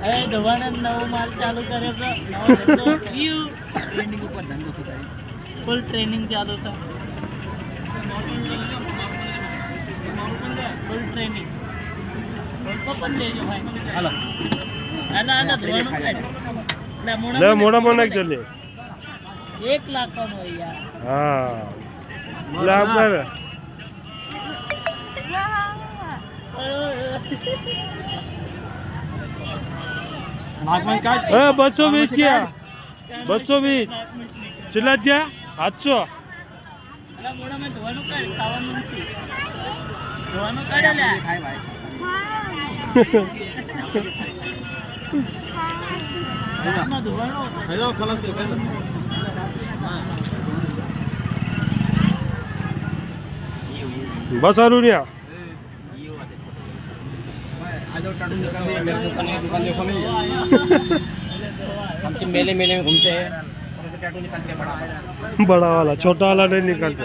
अरे धोवाना नવો माल चालू करे तो नવો धंधो व्यू ट्रेनिंग ऊपर धंधो सुधारे फुल ट्रेनिंग चालू था फुल ट्रेनिंग पण ले जो भाई हेलो आना आना धोवानो काढ ले मोड़ा मोड़ा चले 1 लाख का हो यार हां लाख पर बसो 220 चला जा 800 मोड़ा में धोवानो काढ खाવાનું નથી ધોવાનો કાઢે લે ખાય ભાઈ ના ધોવાનો હેલો ખલક દે बस अरुणिया हम मेले मेले में घूमते हैं बड़ा वाला छोटा वाला नहीं निकलते